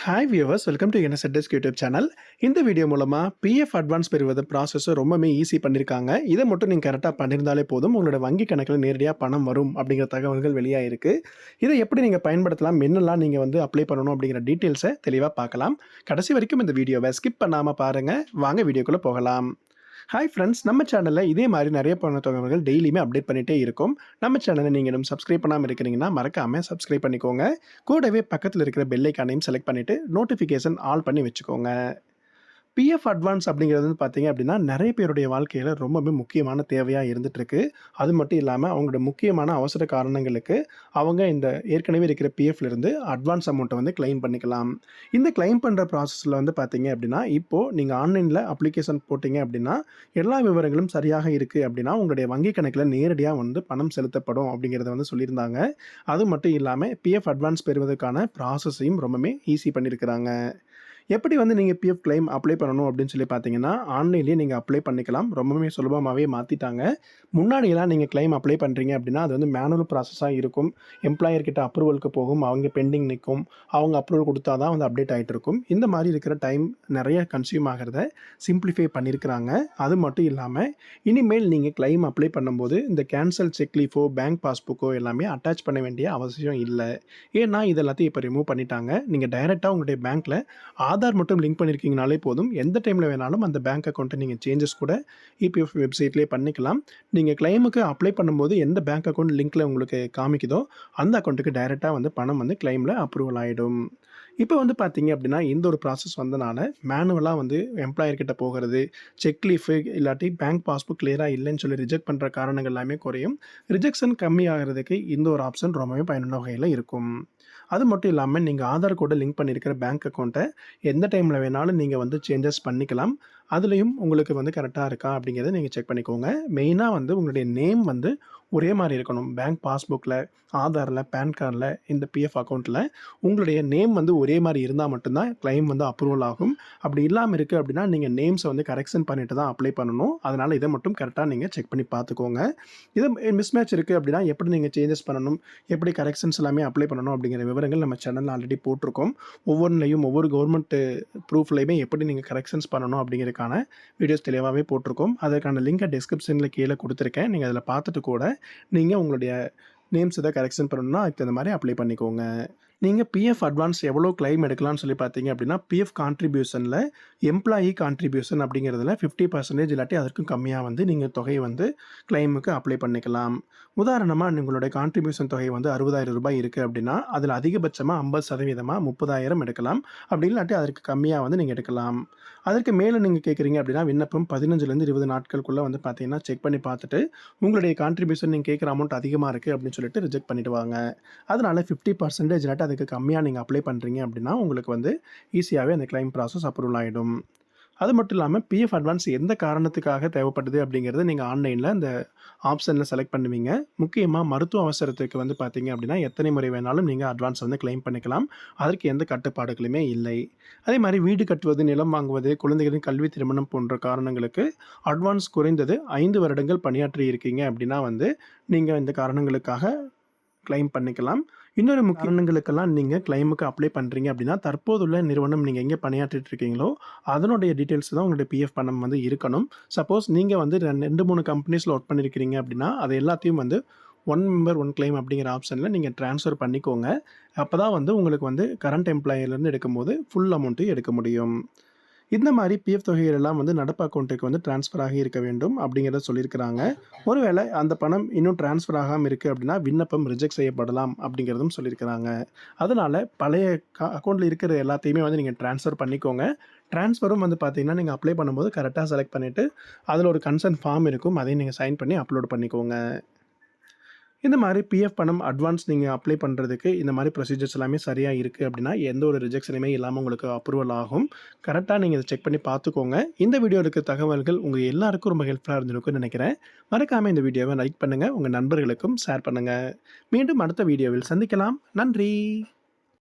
Hi viewers, welcome to என்எஸ்எட் YouTube channel. இந்த video மூலமாக பிஎஃப் அட்வான்ஸ் பெறுவது ப்ராசஸை ரொம்பவே ஈஸி பண்ணியிருக்காங்க. இதை மட்டும் நீங்கள் கரெக்டாக பண்ணியிருந்தாலே போதும், உங்களோட வங்கி கணக்கில் நேரடியாக பணம் வரும் அப்படிங்கிற தகவல்கள் வெளியாக இருக்குது. இதை எப்படி நீங்கள் பயன்படுத்தலாம், என்னெல்லாம் நீங்கள் அப்ளை பண்ணணும் அப்படிங்கிற டீட்டெயில்ஸை தெளிவாக பார்க்கலாம். கடைசி வரைக்கும் இந்த வீடியோவை ஸ்கிப் பண்ணாமல் பாருங்கள். வாங்க வீடியோக்குள்ளே போகலாம். ஹாய் ஃப்ரெண்ட்ஸ், நம்ம சேனலில் இதே மாதிரி நிறைய பண தகவல்கள் டெய்லியுமே அப்டேட் பண்ணிகிட்டே இருக்கும். நம்ம சேனலை நீங்கள் இன்னும் சப்ஸ்கிரைப் பண்ணாமல் இருக்கிறீங்கன்னா மறக்காமல் சப்ஸ்கிரைப் பண்ணிக்கோங்க. கூடவே பக்கத்தில் இருக்கிற பெல் ஐக்கானையும் செலக்ட் பண்ணிவிட்டு நோட்டிஃபிகேஷன் ஆல் பண்ணி வச்சுக்கோங்க. பிஎஃப் அட்வான்ஸ் அப்படிங்கிறது பார்த்தீங்க அப்படின்னா நிறைய பேருடைய வாழ்க்கையில் ரொம்பவே முக்கியமான தேவையாக இருந்துகிட்ருக்கு. அது மட்டும் இல்லாமல் அவங்களோட முக்கியமான அவசர காரணங்களுக்கு அவங்க இந்த ஏற்கனவே இருக்கிற பிஎஃப்லேருந்து அட்வான்ஸ் அமௌண்ட்டை கிளைம் பண்ணிக்கலாம். இந்த கிளைம் பண்ணுற ப்ராசஸில் பார்த்தீங்க அப்படின்னா இப்போது நீங்கள் ஆன்லைனில் அப்ளிகேஷன் போட்டிங்க அப்படின்னா எல்லா விவரங்களும் சரியாக இருக்குது அப்படின்னா உங்களுடைய வங்கி கணக்கில் நேரடியாக பணம் செலுத்தப்படும் அப்படிங்கிறத சொல்லியிருந்தாங்க. அது மட்டும் இல்லாமல் பிஎஃப் அட்வான்ஸ் பெறுவதற்கான ப்ராசஸையும் ரொம்பவே ஈஸி பண்ணியிருக்கிறாங்க. எப்படி நீங்கள் பிஎஃப் கிளைம் அப்ளை பண்ணணும் அப்படின்னு சொல்லி பார்த்தீங்கன்னா ஆன்லைன்லேயே நீங்கள் அப்ளை பண்ணிக்கலாம். ரொம்பவே சுலபமாகவே மாற்றிட்டாங்க. முன்னாடியெல்லாம் நீங்கள் கிளைம் அப்ளை பண்ணுறீங்க அப்படின்னா அது மேனுவல் ப்ராசஸாக இருக்கும். எம்ப்ளாயர்கிட்ட அப்ரூவலுக்கு போகும், அவங்க பெண்டிங் நிற்கும், அவங்க அப்ரூவல் கொடுத்தா தான் அப்டேட் ஆகிட்டு இருக்கும். இந்த மாதிரி இருக்கிற டைம் நிறைய கன்சியூம் ஆகிறத சிம்பிளிஃபை பண்ணியிருக்கிறாங்க. அது மட்டும் இல்லாமல் இனிமேல் நீங்கள் கிளைம் அப்ளை பண்ணும்போது இந்த கேன்சல் செக் லீஃபோ பேங்க் பாஸ்புக்கோ எல்லாமே அட்டாச் பண்ண வேண்டிய அவசியம் இல்லை. ஏன்னா இது எல்லாத்தையும் இப்போ ரிமூவ் பண்ணிட்டாங்க. நீங்கள் டைரெக்டாக உங்களுடைய பேங்க்கில் ஆதார் மட்டும் லிங்க் பண்ணியிருக்கீங்கனாலே போதும். எந்த டைமில் வேணாலும் அந்த பேங்க் அக்கௌண்ட்டை நீங்கள் சேஞ்சஸ் கூட இபிஎஃப் வெப்சைட்லேயே பண்ணிக்கலாம். நீங்கள் கிளைமுக்கு அப்ளை பண்ணும்போது எந்த பேங்க் அக்கௌண்ட் லிங்க்கில் உங்களுக்கு காமிக்குதோ அந்த அக்கௌண்ட்டுக்கு டைரெக்டாக பணம் கிளைமில் அப்ரூவல் ஆகிடும். இப்போ பார்த்தீங்க அப்படின்னா இந்த ஒரு ப்ராசஸ் வந்தனால மேனுவலாக எம்ப்ளாயர்கிட்ட போகிறது, செக் லீஃபு இல்லாட்டி பேங்க் பாஸ்புக் கிளியராக இல்லைன்னு சொல்லி ரிஜெக்ட் பண்ணுற காரணங்கள் எல்லாமே குறையும். ரிஜெக்ஷன் கம்மி ஆகிறதுக்கு இந்த ஒரு ஆப்ஷன் ரொம்பவே பயனுள்ள வகையில் இருக்கும். அது மட்டும் இல்லாமல் நீங்கள் ஆதார் கூட லிங்க் பண்ணியிருக்கிற பேங்க் அக்கௌண்ட்டை எந்த டைமில் வேணாலும் நீங்கள் சேஞ்சஸ் பண்ணிக்கலாம். அதுலேயும் உங்களுக்கு கரெக்டாக இருக்கா அப்படிங்கிறத நீங்கள் செக் பண்ணிக்கோங்க. மெயினாக உங்களுடைய நேம் ஒரே மாதிரி இருக்கணும். பேங்க் பாஸ்புக்கில், ஆதாரில், பேன் கார்டில், இந்த பிஎஃப் அக்கௌண்ட்டில் உங்களுடைய நேம் ஒரே மாதிரி இருந்தால் மட்டும்தான் கிளைம் அப்ரூவல் ஆகும். அப்படி இல்லாமல் இருக்குது அப்படின்னா நீங்கள் நேம்ஸை கரெக்ஷன் பண்ணிட்டு தான் அப்ளை பண்ணணும். அதனால் இதை மட்டும் கரெக்டாக நீங்கள் செக் பண்ணி பார்த்துக்கோங்க. இது மிஸ்மேட்ச் இருக்குது அப்படின்னா எப்படி நீங்கள் சேஞ்சஸ் பண்ணணும், எப்படி கரெக்ஷன்ஸ் எல்லாமே அப்ளை பண்ணணும் அப்படிங்கிற விவரங்கள் நம்ம சேனலில் ஆல்ரெடி போட்டிருக்கோம். ஒவ்வொன்றையும் ஒவ்வொரு கவர்மெண்ட் ப்ரூஃப்லையுமே எப்படி நீங்கள் கரெக்ஷன்ஸ் பண்ணணும் அப்படிங்கிறதுக்கான வீடியோஸ் தெளிவாகவே போட்டிருக்கோம். அதற்கான லிங்கை டிஸ்கிரிப்ஷனில் கீழே கொடுத்துருக்கேன். நீங்கள் அதில் பார்த்துட்டு கூட நீங்கள் உங்களுடைய நேம்ஸ் எதாவது கரெக்ஷன் பண்ணணும்னா அதுக்கு தகுந்த மாதிரி அப்ளை பண்ணிக்கோங்க. நீங்கள் பிஎஃப் அட்வான்ஸ் எவ்வளோ கிளைம் எடுக்கலாம்னு சொல்லி பார்த்தீங்க அப்படின்னா பிஎஃப் கான்ட்ரிபியூஷனில் எம்ப்ளாயி கான்ட்ரிபியூஷன் அப்படிங்கிறதுல 50% இல்லாட்டி அதற்கும் கம்மியாக நீங்கள் தொகையை கிளைமுக்கு அப்ளை பண்ணிக்கலாம். உதாரணமாக உங்களுடைய கான்ட்ரிபியூஷன் தொகை 60,000 ரூபாய் இருக்குது அப்படின்னா அதில் அதிகபட்சமாக 50% 30,000 எடுக்கலாம். அப்படி இல்லாட்டி அதற்கு கம்மியாக நீங்கள் எடுக்கலாம். அதற்கு மேலே நீங்கள் கேட்குறீங்க அப்படின்னா விண்ணப்பம் 15லேருந்து 20 நாட்களுக்குள்ளே பார்த்தீங்கன்னா செக் பண்ணி பார்த்துட்டு உங்களுடைய கான்ட்ரிபியூஷன் நீங்கள் கேட்குற அமௌண்ட் அதிகமாக இருக்குது அப்படின்னு சொல்லிட்டு ரிஜெக்ட் பண்ணிவிடுவாங்க. அதனால் 50% இல்லாட்டி அதுக்கு கம்மியாக நீங்கள் அப்ளை பண்ணுறீங்க அப்படின்னா உங்களுக்கு ஈஸியாகவே அந்த கிளைம் ப்ராசஸ் அப்ரூவல் ஆகிடும். அது மட்டும் இல்லாமல் பிஎஃப் அட்வான்ஸ் எந்த காரணத்துக்காக தேவைப்படுது அப்படிங்கிறத நீங்கள் ஆன்லைனில் அந்த ஆப்ஷனில் செலக்ட் பண்ணுவீங்க. முக்கியமாக மருத்துவ அவசரத்துக்கு பார்த்தீங்க அப்படின்னா எத்தனை முறை வேணாலும் நீங்கள் அட்வான்ஸ் கிளைம் பண்ணிக்கலாம். அதற்கு எந்த கட்டுப்பாடுகளுமே இல்லை. அதே மாதிரி வீடு கட்டுவது, நிலம் வாங்குவது, குழந்தைகளின் கல்வி, திருமணம் போன்ற காரணங்களுக்கு அட்வான்ஸ் குறைந்தது 5 வருடங்கள் பணியாற்றி இருக்கீங்க அப்படின்னா நீங்கள் இந்த காரணங்களுக்காக கிளைம் பண்ணிக்கலாம். இன்னொரு முக்கிய காரணங்களுக்கெல்லாம் நீங்கள் கிளைமுக்கு அப்ளை பண்ணுறீங்க அப்படின்னா தற்போதுள்ள நிறுவனம் நீங்கள் எங்கே பணியாற்றிட்டு இருக்கீங்களோ அதனுடைய டீட்டெயில்ஸ் தான் உங்களுடைய பிஎஃப் பணம் இருக்கணும். சப்போஸ் நீங்கள் 2-3 கம்பெனிஸில் ஒர்க் பண்ணியிருக்கிறீங்க அப்படின்னா அது எல்லாத்தையும் ஒன் மெம்பர் ஒன் கிளைம் அப்படிங்கிற ஆப்ஷனில் நீங்கள் ட்ரான்ஸ்ஃபர் பண்ணிக்கோங்க. அப்போ தான் உங்களுக்கு கரண்ட் எம்ப்ளாயிலேருந்து எடுக்கும்போது ஃபுல் அமௌண்ட்டையும் எடுக்க முடியும். இந்த மாதிரி பிஎஃப் தொகைகள் எல்லாம் நடப்பு அக்கௌண்ட்டுக்கு ட்ரான்ஸ்ஃபர் ஆகி இருக்க வேண்டும் அப்படிங்கிறத சொல்லியிருக்கிறாங்க. ஒருவேளை அந்த பணம் இன்னும் ட்ரான்ஸ்ஃபர் ஆகாமல் இருக்குது அப்படின்னா விண்ணப்பம் ரிஜெக்ட் செய்யப்படலாம் அப்படிங்கிறதும் சொல்லியிருக்கிறாங்க. அதனால் பழைய அக்கௌண்ட்டில் இருக்கிற எல்லாத்தையுமே நீங்கள் ட்ரான்ஸ்ஃபர் பண்ணிக்கோங்க. ட்ரான்ஸ்ஃபரும் பார்த்தீங்கன்னா நீங்கள் அப்ளை பண்ணும்போது கரெக்டாக செலக்ட் பண்ணிவிட்டு அதில் ஒரு கன்சர்ன் ஃபார்ம் இருக்கும், அதையும் நீங்கள் சைன் பண்ணி அப்லோட் பண்ணிக்கோங்க. இந்த மாதிரி பிஎஃப் பணம் அட்வான்ஸ் நீங்கள் அப்ளை பண்ணுறதுக்கு இந்த மாதிரி ப்ரொசீஜர்ஸ் எல்லாமே சரியாக இருக்குது அப்படின்னா எந்த ஒரு ரிஜெக்ஷனுமே இல்லாமல் உங்களுக்கு அப்ரூவல் ஆகும். கரெக்டாக நீங்கள் இதை செக் பண்ணி பார்த்துக்கோங்க. இந்த வீடியோ இருக்க தகவல்கள் உங்கள் எல்லாருக்கும் ரொம்ப ஹெல்ப்ஃபுல்லாக இருந்திருக்கும்னு நினைக்கிறேன். மறக்காமல் இந்த வீடியோவை லைக் பண்ணுங்கள், உங்கள் நண்பர்களுக்கும் ஷேர் பண்ணுங்கள். மீண்டும் அடுத்த வீடியோவில் சந்திக்கலாம். நன்றி.